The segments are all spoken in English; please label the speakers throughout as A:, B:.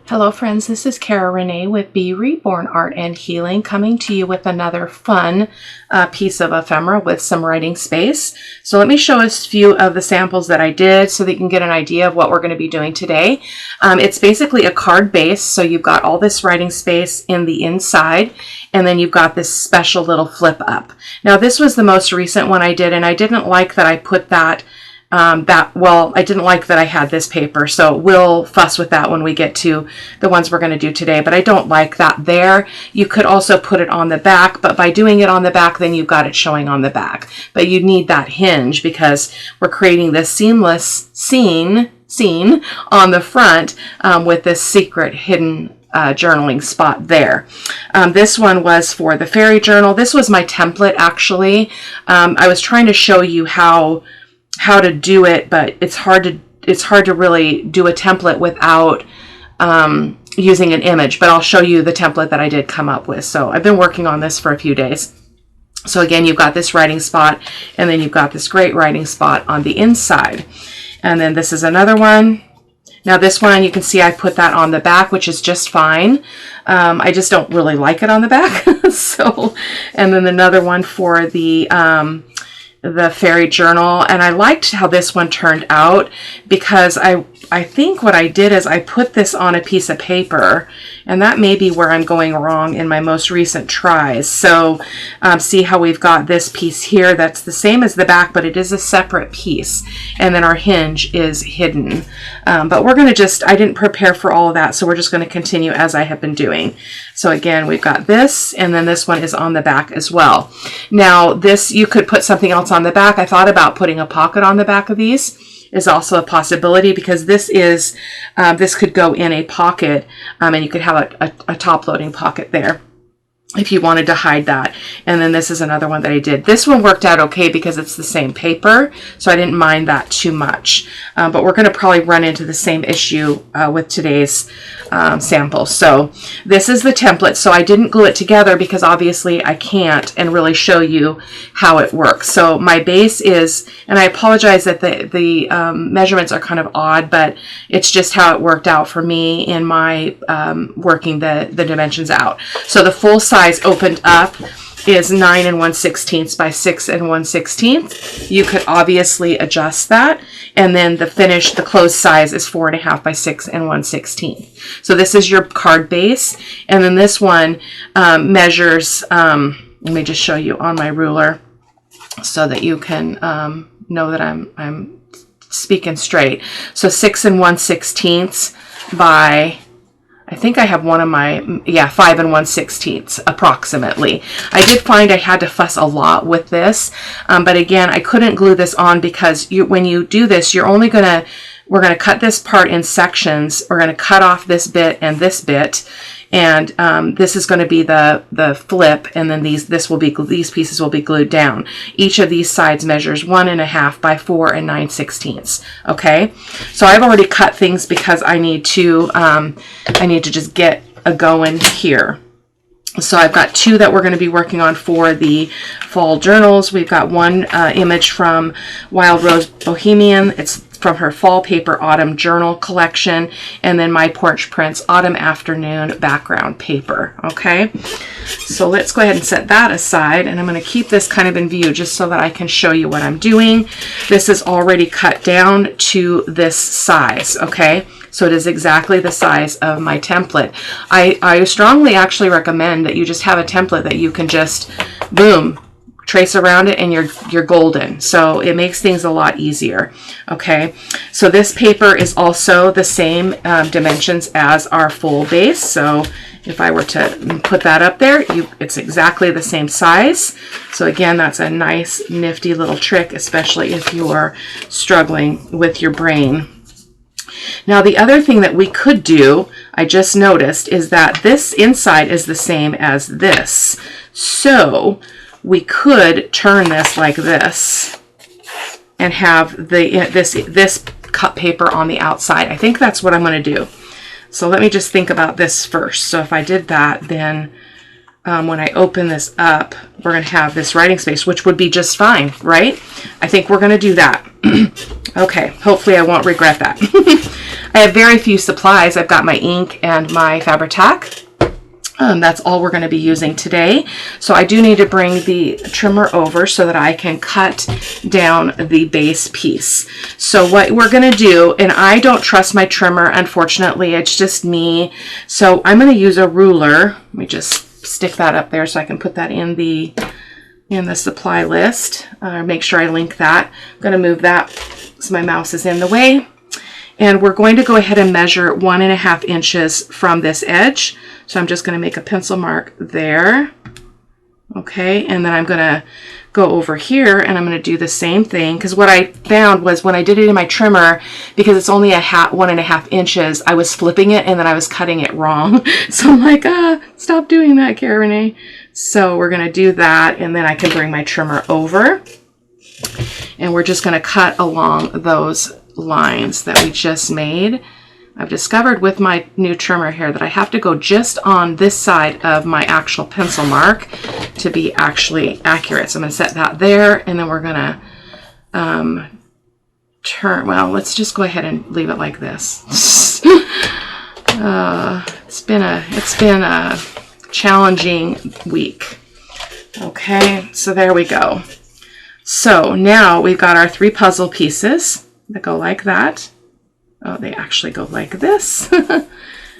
A: Hello friends, this is Cara-Renee with B.Reborn Art and Healing, coming to you with another fun piece of ephemera with some writing space. So let me show us a few of the samples that I did so that you can get an idea of what we're going to be doing today. It's basically a card base, so you've got all this writing space in the inside, and then you've got this special little flip up. Now this was the most recent one I did, and I didn't like that I put that I didn't like that I had this paper, so we'll fuss with that when we get to the ones we're going to do today, but I don't like that there. You could also put it on the back, but by doing it on the back, then you've got it showing on the back. But you need that hinge because we're creating this seamless scene on the front with this secret hidden journaling spot there. This one was for the fairy journal. This was my template, actually. I was trying to show you how to do it, but it's hard to really do a template without using an image, but I'll show you the template that I did come up with. So I've been working on this for a few days. So again, you've got this writing spot, and then you've got this great writing spot on the inside. And then this is another one. Now this one, you can see I put that on the back, which is just fine. I just don't really like it on the back. So, and then another one for the fairy journal, and I liked how this one turned out because I think what I did is I put this on a piece of paper, and that may be where I'm going wrong in my most recent tries. So see how we've got this piece here that's the same as the back, but it is a separate piece, and then our hinge is hidden. But we're going to I didn't prepare for all of that, so we're just going to continue as I have been doing. So again, we've got this, and then this one is on the back as well. Now this, you could put something else on the back. I thought about putting a pocket on the back of these. Is also a possibility because this is this could go in a pocket, and you could have a top loading pocket there if you wanted to hide that. And then this is another one that I did. This one worked out okay because it's the same paper, so I didn't mind that too much. But we're going to probably run into the same issue with today's sample. So this is the template. So I didn't glue it together because obviously I can't and really show you how it works. So my base is, and I apologize that the measurements are kind of odd, but it's just how it worked out for me in my working the dimensions out. So the full size opened up is 9 1/16 by 6 1/16. You could obviously adjust that, and then the closed size is 4.5 by 6 1/16. So this is your card base, and then this one measures. Let me just show you on my ruler so that you can know that I'm speaking straight. So 6 1/16 by, I think I have one of my, 5 1/16 approximately. I did find I had to fuss a lot with this, but again, I couldn't glue this on because when you do this, we're going to cut this part in sections. We're going to cut off this bit and this bit, and this is going to be the flip, and then these pieces will be glued down. Each of these sides measures 1.5 by 4 9/16. Okay, so I've already cut things because I need to just get a going here. So I've got two that we're going to be working on for the fall journals. We've got one image from Wild Rose Bohemian. It's from her Fall Paper Autumn Journal collection, and then My Porch Prints Autumn Afternoon background paper. Okay, so let's go ahead and set that aside, and I'm going to keep this kind of in view just so that I can show you what I'm doing. This is already cut down to this size. Okay, so it is exactly the size of my template. I strongly actually recommend that you just have a template that you can just, boom, trace around it, and you're golden. So it makes things a lot easier. Okay, so this paper is also the same dimensions as our full base. So if I were to put that up there, it's exactly the same size. So again, that's a nice nifty little trick, especially if you're struggling with your brain. Now the other thing that we could do, I just noticed, is that this inside is the same as this. So we could turn this like this and have this cut paper on the outside. I think that's what I'm going to do. So let me just think about this first. So if I did that, then when I open this up, we're going to have this writing space, which would be just fine, right? I think we're going to do that. Okay, hopefully I won't regret that. I have very few supplies. I've got my ink and my Fabri-Tac. That's all we're going to be using today. So I do need to bring the trimmer over so that I can cut down the base piece. So what we're going to do, and I don't trust my trimmer, unfortunately, it's just me. So I'm going to use a ruler. Let me just stick that up there so I can put that in the supply list. Make sure I link that. I'm going to move that so my mouse is in the way. And we're going to go ahead and measure 1.5 inches from this edge. So I'm just going to make a pencil mark there. Okay, and then I'm going to go over here and I'm going to do the same thing, because what I found was when I did it in my trimmer, because it's only 1.5 inches, I was flipping it and then I was cutting it wrong. So I'm like, stop doing that, Cara-Renee. So we're going to do that, and then I can bring my trimmer over and we're just going to cut along those lines that we just made. I've discovered with my new trimmer here that I have to go just on this side of my actual pencil mark to be actually accurate. So I'm going to set that there, and then we're going to turn, well, let's just go ahead and leave it like this. It's been a challenging week. Okay, so there we go. So now we've got our 3 puzzle pieces that go like that. Oh, they actually go like this.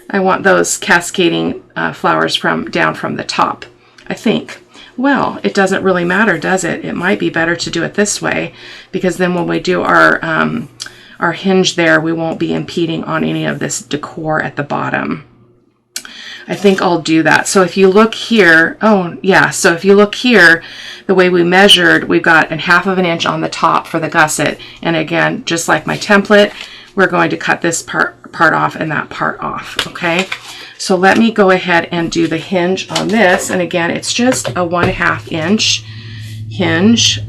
A: I want those cascading flowers down from the top, I think. Well, it doesn't really matter, does it? It might be better to do it this way, because then when we do our hinge there, we won't be impeding on any of this decor at the bottom. I think I'll do that. So if you look here, oh yeah, so if you look here, the way we measured, we've got 1/2 inch on the top for the gusset. And again, just like my template, we're going to cut this part off and that part off, okay? So let me go ahead and do the hinge on this. And again, it's just a 1/2 inch hinge.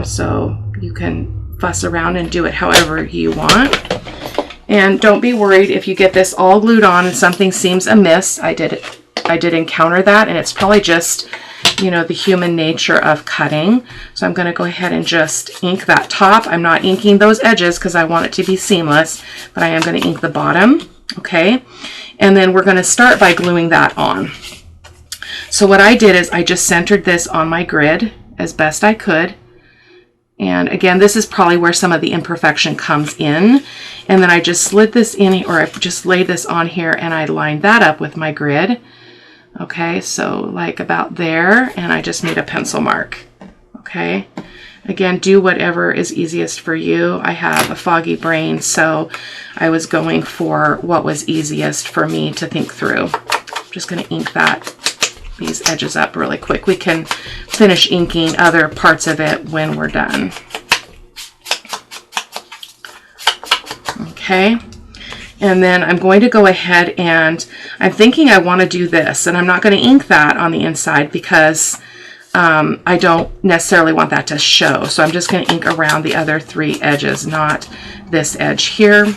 A: So you can fuss around and do it however you want. And don't be worried if you get this all glued on and something seems amiss. I did encounter that, and it's probably just, you know, the human nature of cutting. So I'm going to go ahead and just ink that top. I'm not inking those edges because I want it to be seamless, but I am going to ink the bottom. Okay, and then we're going to start by gluing that on. So what I did is I just centered this on my grid as best I could. And again, this is probably where some of the imperfection comes in. And then I just slid this in, or I just laid this on here, and I lined that up with my grid. Okay, so like about there, and I just made a pencil mark. Okay, again, do whatever is easiest for you. I have a foggy brain, so I was going for what was easiest for me to think through. I'm just going to ink these edges up really quick. We can finish inking other parts of it when we're done. Okay, and then I'm going to go ahead and I'm thinking I want to do this, and I'm not going to ink that on the inside because I don't necessarily want that to show. So I'm just going to ink around the other 3 edges, not this edge here,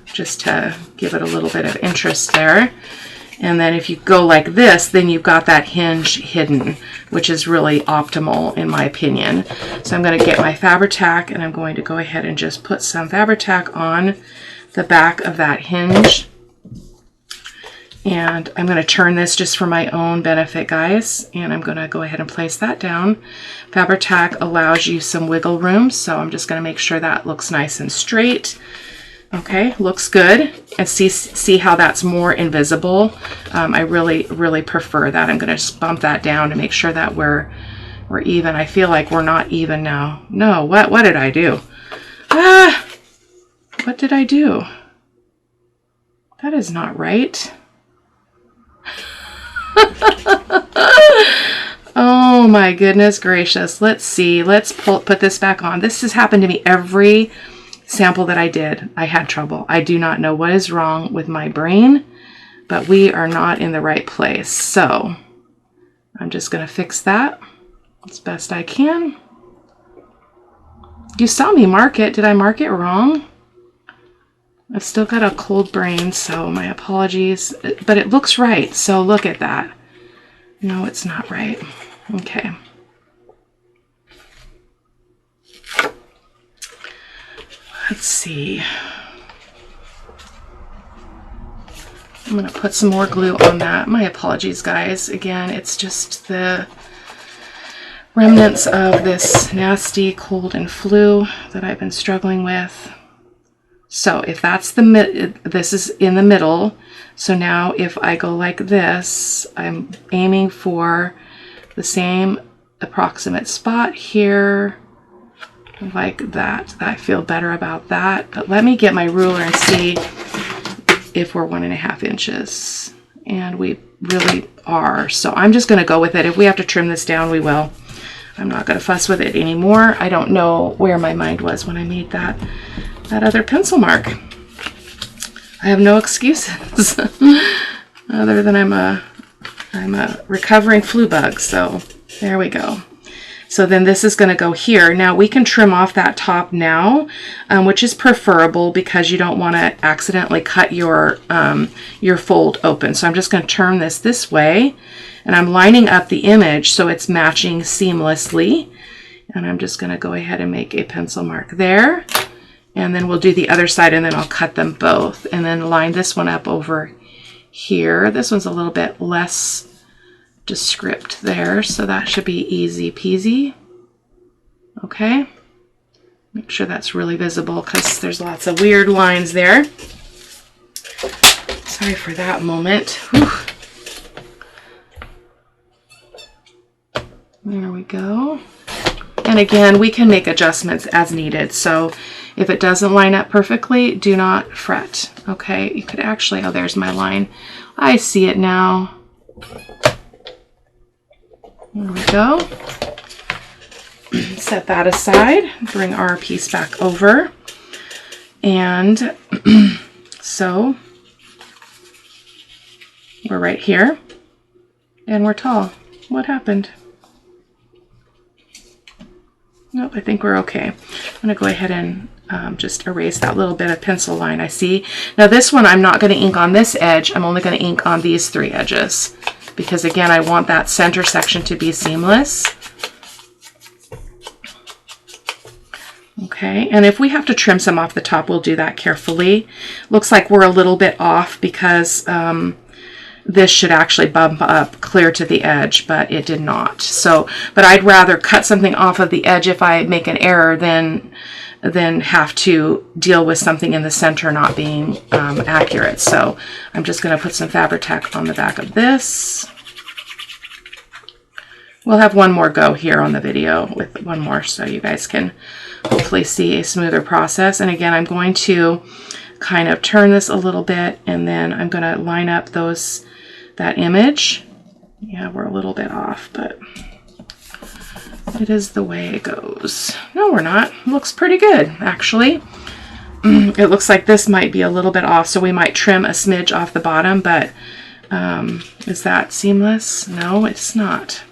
A: just to give it a little bit of interest there. And then if you go like this, then you've got that hinge hidden, which is really optimal in my opinion. So I'm going to get my Fabri-Tac, and I'm going to go ahead and just put some Fabri-Tac on the back of that hinge. And I'm going to turn this just for my own benefit, guys. And I'm going to go ahead and place that down. Fabri-Tac allows you some wiggle room, so I'm just going to make sure that looks nice and straight. Okay, looks good. And see how that's more invisible. I really prefer that. I'm going to just bump that down to make sure that we're even. I feel like we're not even now. No, what did I do? What did I do? That is not right. Oh my goodness gracious. Let's see. Let's put this back on. This has happened to me every sample that I did. I had trouble. I do not know what is wrong with my brain, but we are not in the right place. So I'm just going to fix that as best I can. You saw me mark it. Did I mark it wrong? I've still got a cold brain, so my apologies, but it looks right. So look at that. No, it's not right. Okay. Let's see. I'm going to put some more glue on that. My apologies, guys. Again, it's just the remnants of this nasty cold and flu that I've been struggling with. So if that's this is in the middle. So now if I go like this, I'm aiming for the same approximate spot here, like that. I feel better about that. But let me get my ruler and see if we're 1.5 inches. And we really are. So I'm just going to go with it. If we have to trim this down, we will. I'm not going to fuss with it anymore. I don't know where my mind was when I made that other pencil mark. I have no excuses other than I'm a recovering flu bug. So there we go. So then this is going to go here. Now we can trim off that top now, which is preferable because you don't want to accidentally cut your fold open. So I'm just going to turn this way, and I'm lining up the image so it's matching seamlessly. And I'm just going to go ahead and make a pencil mark there. And then we'll do the other side, and then I'll cut them both. And then line this one up over here. This one's a little bit less descript there, so that should be easy peasy. Okay, make sure that's really visible because there's lots of weird lines there. Sorry for that moment. Whew. There we go. And again, we can make adjustments as needed. So if it doesn't line up perfectly, do not fret. Okay, you could actually, oh, there's my line. I see it now. There we go. Set that aside. Bring our piece back over. And so we're right here. And we're tall. What happened? Nope, I think we're okay. I'm going to go ahead and just erase that little bit of pencil line I see. Now this one, I'm not going to ink on this edge. I'm only going to ink on these 3 edges. Because again, I want that center section to be seamless. Okay, and if we have to trim some off the top, we'll do that carefully. Looks like we're a little bit off because this should actually bump up clear to the edge, but it did not. So, but I'd rather cut something off of the edge if I make an error than have to deal with something in the center not being accurate. So I'm just going to put some Fabri-Tac on the back of this. We'll have one more go here on the video with one more so you guys can hopefully see a smoother process. And again, I'm going to kind of turn this a little bit, and then I'm going to line up that image. Yeah, we're a little bit off, but it is the way it goes. No, we're not. Looks pretty good, actually. It looks like this might be a little bit off, so we might trim a smidge off the bottom, but is that seamless? No, it's not.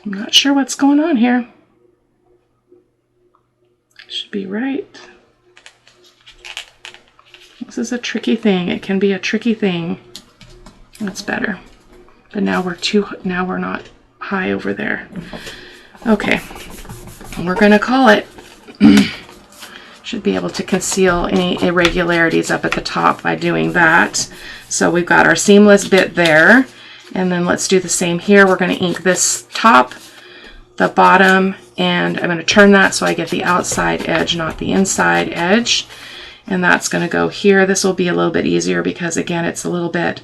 A: I'm not sure what's going on here. Should be right. This is a tricky thing. It can be a tricky thing. That's better. But now we're not high over there. Okay. We're gonna call it. Should be able to conceal any irregularities up at the top by doing that. So we've got our seamless bit there. And then let's do the same here. We're going to ink this top, the bottom, and I'm going to turn that so I get the outside edge, not the inside edge. And that's going to go here. This will be a little bit easier because again, it's a little bit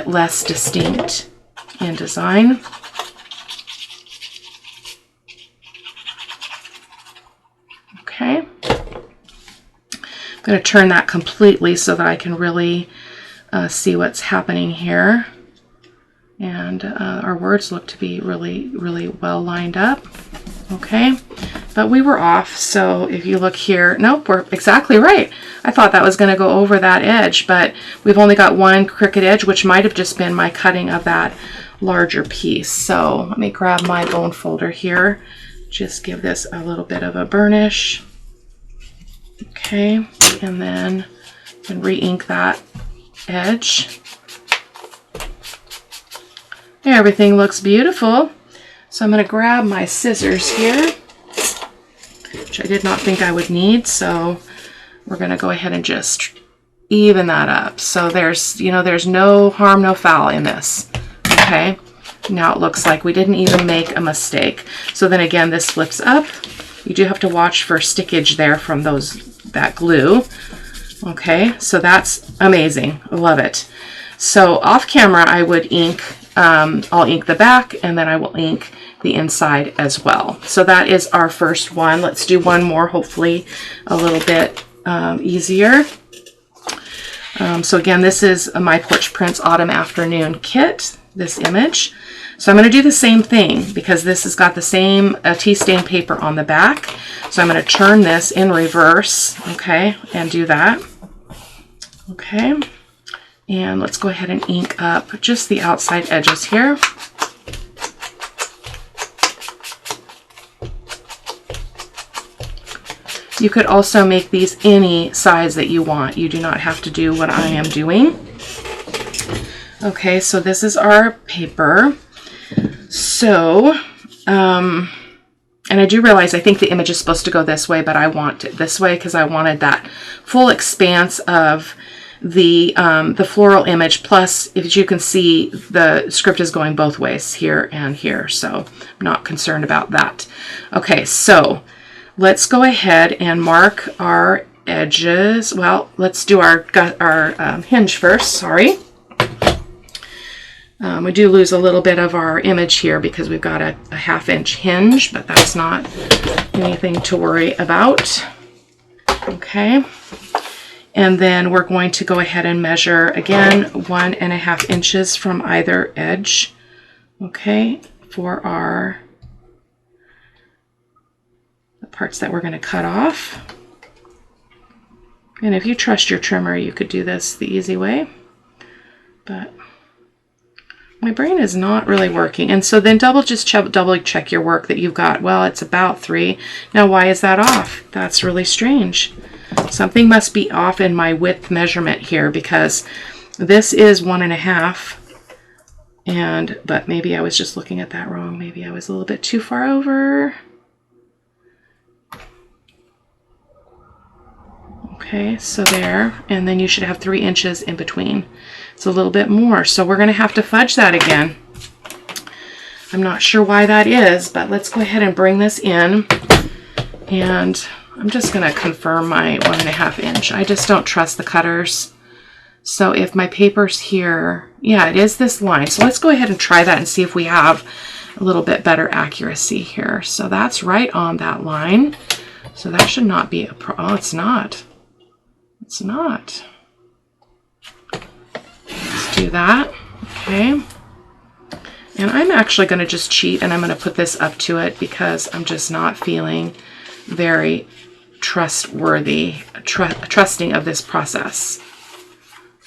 A: less distinct in design. Okay. I'm going to turn that completely so that I can really see what's happening here. And our words look to be really, really well lined up. Okay, but we were off. So if you look here, nope, we're exactly right. I thought that was going to go over that edge, but we've only got one crooked edge, which might have just been my cutting of that larger piece. So let me grab my bone folder here. Just give this a little bit of a burnish. Okay, and then you can re-ink that edge. Everything looks beautiful. So I'm going to grab my scissors here which I did not think I would need. So we're going to go ahead and just even that up. So there's, you know, there's no harm, no foul in this. Okay. Now it looks like we didn't even make a mistake. So then again, this flips up. You do have to watch for stickage there from that glue. Okay, so that's amazing. I love it. So off camera, I would ink, I'll ink the back and then I will ink the inside as well. So that is our first one. Let's do one more, hopefully a little bit easier. So again, this is my Porch Prints Autumn Afternoon kit, this image. So I'm going to do the same thing because this has got the same tea stain paper on the back. So I'm going to turn this in reverse, okay, and do that. Okay, and let's go ahead and ink up just the outside edges here. You could also make these any size that you want. You do not have to do what I am doing. Okay, so this is our paper. So, and I do realize I think the image is supposed to go this way, but I want it this way because I wanted that full expanse of the floral image. Plus, as you can see, the script is going both ways, here and here. So I'm not concerned about that. Okay, so let's go ahead and mark our edges. Well, let's do our hinge first, sorry. We do lose a little bit of our image here because we've got a 1/2 inch hinge, but that's not anything to worry about. Okay. And then we're going to go ahead and measure again 1.5 inches from either edge. Okay. For the parts that we're going to cut off. And if you trust your trimmer, you could do this the easy way. But my brain is not really working. And so then double check your work that you've got. Well, it's about 3. Now, why is that off? That's really strange. Something must be off in my width measurement here because this is 1.5. But maybe I was just looking at that wrong. Maybe I was a little bit too far over. Okay, so there, and then you should have 3 inches in between. It's a little bit more, so we're going to have to fudge that again. I'm not sure why that is, but let's go ahead and bring this in, and I'm just going to confirm my 1.5 inch. I just don't trust the cutters. So if my paper's here, yeah, it is this line. So let's go ahead and try that and see if we have a little bit better accuracy here. So that's right on that line. So that should not be a problem. Oh, it's not. It's not. Let's do that. Okay. And I'm actually going to just cheat and I'm going to put this up to it because I'm just not feeling very trustworthy, trusting of this process.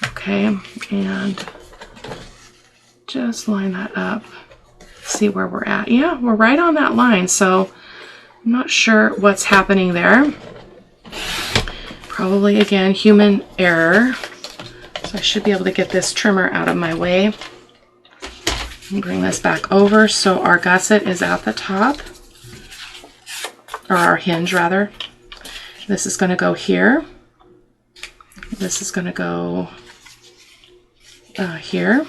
A: Okay. And just line that up. See where we're at. Yeah, we're right on that line. So I'm not sure what's happening there. Probably, again, human error. So I should be able to get this trimmer out of my way. And bring this back over. So our gusset is at the top. Or our hinge, rather. This is going to go here. This is going to go here.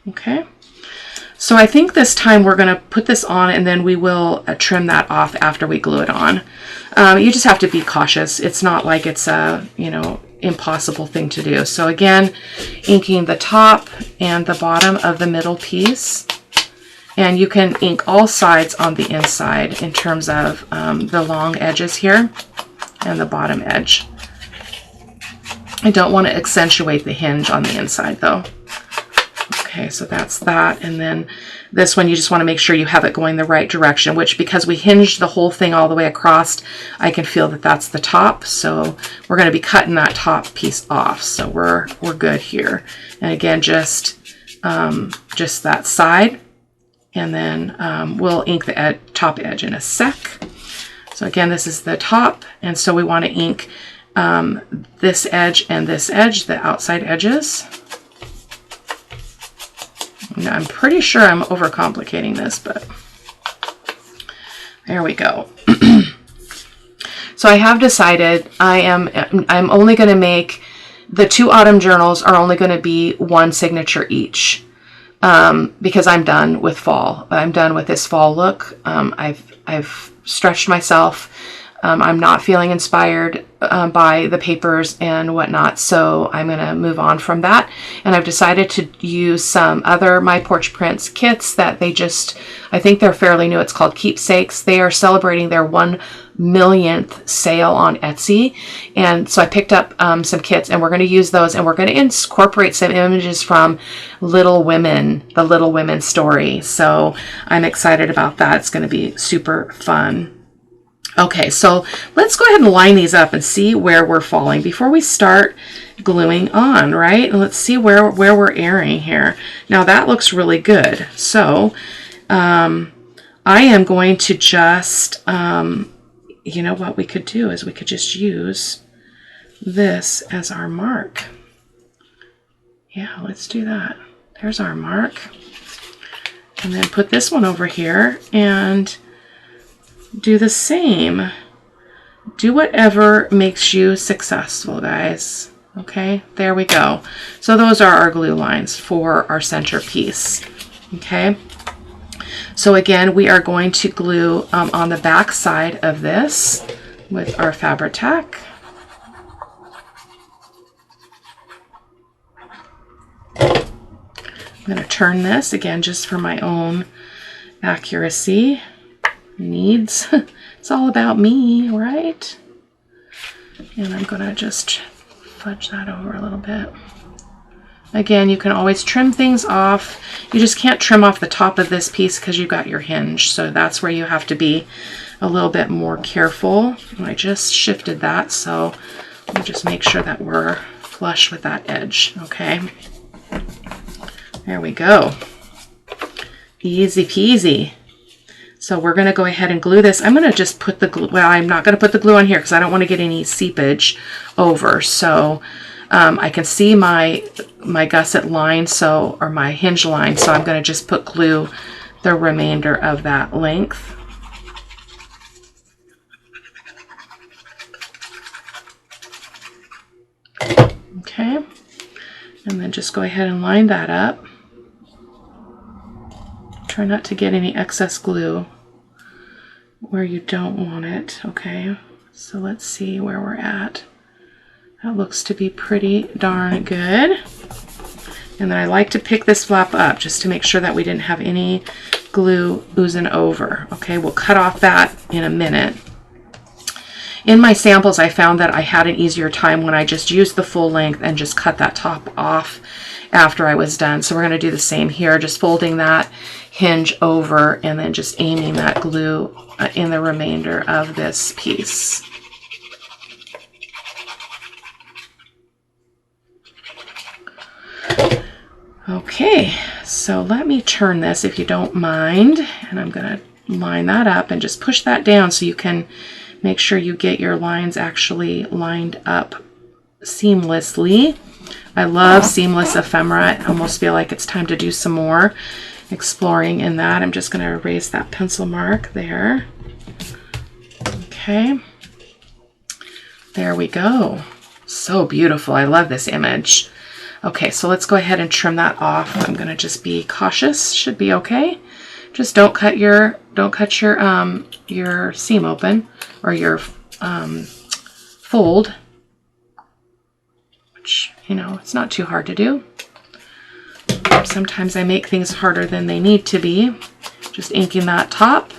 A: Okay. So I think this time we're going to put this on and then we will trim that off after we glue it on. You just have to be cautious. It's not like it's a, you know, impossible thing to do. So again, inking the top and the bottom of the middle piece. And you can ink all sides on the inside in terms of the long edges here and the bottom edge. I don't want to accentuate the hinge on the inside though. Okay, so that's that. And then this one, you just want to make sure you have it going the right direction, which because we hinged the whole thing all the way across, I can feel that that's the top. So we're going to be cutting that top piece off. So we're good here. And again, just that side. And then we'll ink the top edge in a sec. So again, this is the top. And so we want to ink this edge and this edge, the outside edges. Now, I'm pretty sure I'm overcomplicating this, but there we go. So I have decided I'm only going to make the 2 autumn journals are only going to be 1 signature each, because I'm done with fall. I'm done with this fall look. I've stretched myself. I'm not feeling inspired by the papers and whatnot, so I'm going to move on from that. And I've decided to use some other My Porch Prints kits that I think they're fairly new. It's called Keepsakes. They are celebrating their 1 millionth sale on Etsy. And so I picked up some kits, and we're going to use those, and we're going to incorporate some images from Little Women, the Little Women story. So I'm excited about that. It's going to be super fun. Okay, so let's go ahead and line these up and see where we're falling before we start gluing on, right? And let's see where we're erring here. Now that looks really good. So I am going to just, you know what we could do is we could just use this as our mark. Yeah, let's do that. There's our mark. And then put this one over here and do the same. Do whatever makes you successful, guys. Okay, there we go. So those are our glue lines for our centerpiece. Okay, so again, we are going to glue on the back side of this with our Fabri-Tac. I'm going to turn this again just for my own accuracy needs. It's all about me, right? And I'm going to just fudge that over a little bit. Again, you can always trim things off. You just can't trim off the top of this piece because you've got your hinge. So that's where you have to be a little bit more careful. And I just shifted that, so we'll just make sure that we're flush with that edge. Okay. There we go. Easy peasy. So we're going to go ahead and glue this. I'm going to just put the glue, well, I'm not going to put the glue on here because I don't want to get any seepage over. So I can see my gusset line, so, or my hinge line, so I'm going to just put glue the remainder of that length. Okay, and then just go ahead and line that up. Try not to get any excess glue where you don't want it. Okay, so let's see where we're at. That looks to be pretty darn good. And then I like to pick this flap up just to make sure that we didn't have any glue oozing over. Okay, we'll cut off that in a minute. In my samples, I found that I had an easier time when I just used the full length and just cut that top off after I was done. So we're going to do the same here, just folding that hinge over and then just aiming that glue in the remainder of this piece. Okay, so let me turn this if you don't mind, and I'm going to line that up and just push that down so you can make sure you get your lines actually lined up seamlessly. I love seamless ephemera. I almost feel like it's time to do some more exploring in that. I'm just going to erase that pencil mark there. Okay, there we go. So beautiful. I love this image. Okay, so let's go ahead and trim that off. I'm going to just be cautious. Should be okay. Just don't cut your seam open, or your fold, which, you know, it's not too hard to do. Sometimes I make things harder than they need to be. Just inking that top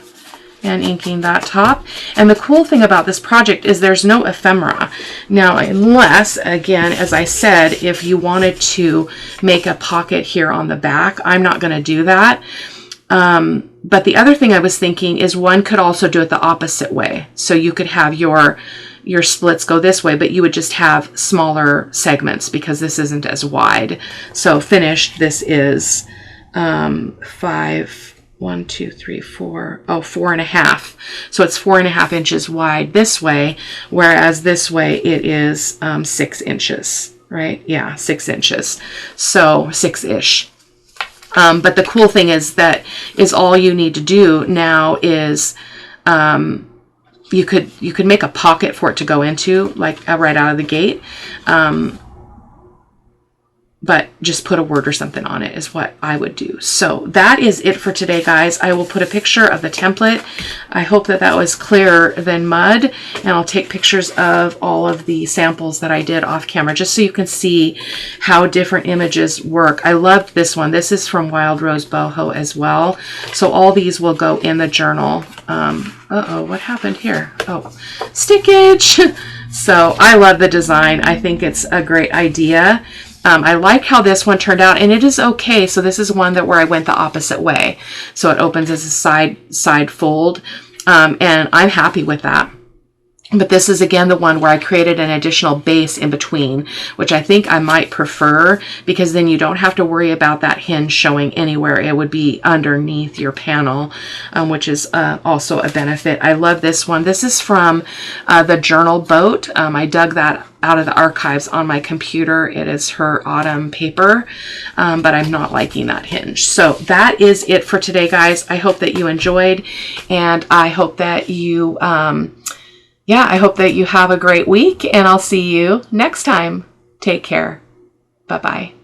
A: and inking that top. And the cool thing about this project is there's no ephemera. Now, unless, again, as I said, if you wanted to make a pocket here on the back, I'm not going to do that. But the other thing I was thinking is one could also do it the opposite way. So you could have your splits go this way, but you would just have smaller segments because this isn't as wide. So finished, this is 4.5. So it's 4.5 inches wide this way, whereas this way it is 6 inches, right? Yeah, 6 inches. So 6-ish. But the cool thing is that all you need to do now is you could make a pocket for it to go into, like right out of the gate. But just put a word or something on it is what I would do. So that is it for today, guys. I will put a picture of the template. I hope that that was clearer than mud. And I'll take pictures of all of the samples that I did off camera, just so you can see how different images work. I loved this one. This is from Wild Rose Boho as well. So all these will go in the journal. Uh-oh, what happened here? Oh, stickage. So I love the design. I think it's a great idea. I like how this one turned out, and it is okay. So this is one that where I went the opposite way. So it opens as a side fold, and I'm happy with that. But this is, again, the one where I created an additional base in between, which I think I might prefer, because then you don't have to worry about that hinge showing anywhere. It would be underneath your panel, which is also a benefit. I love this one. This is from the Journal Boat. I dug that out of the archives on my computer. It is her autumn paper, but I'm not liking that hinge. So that is it for today, guys. I hope that you enjoyed, and I hope that you... yeah, I hope that you have a great week, and I'll see you next time. Take care. Bye-bye.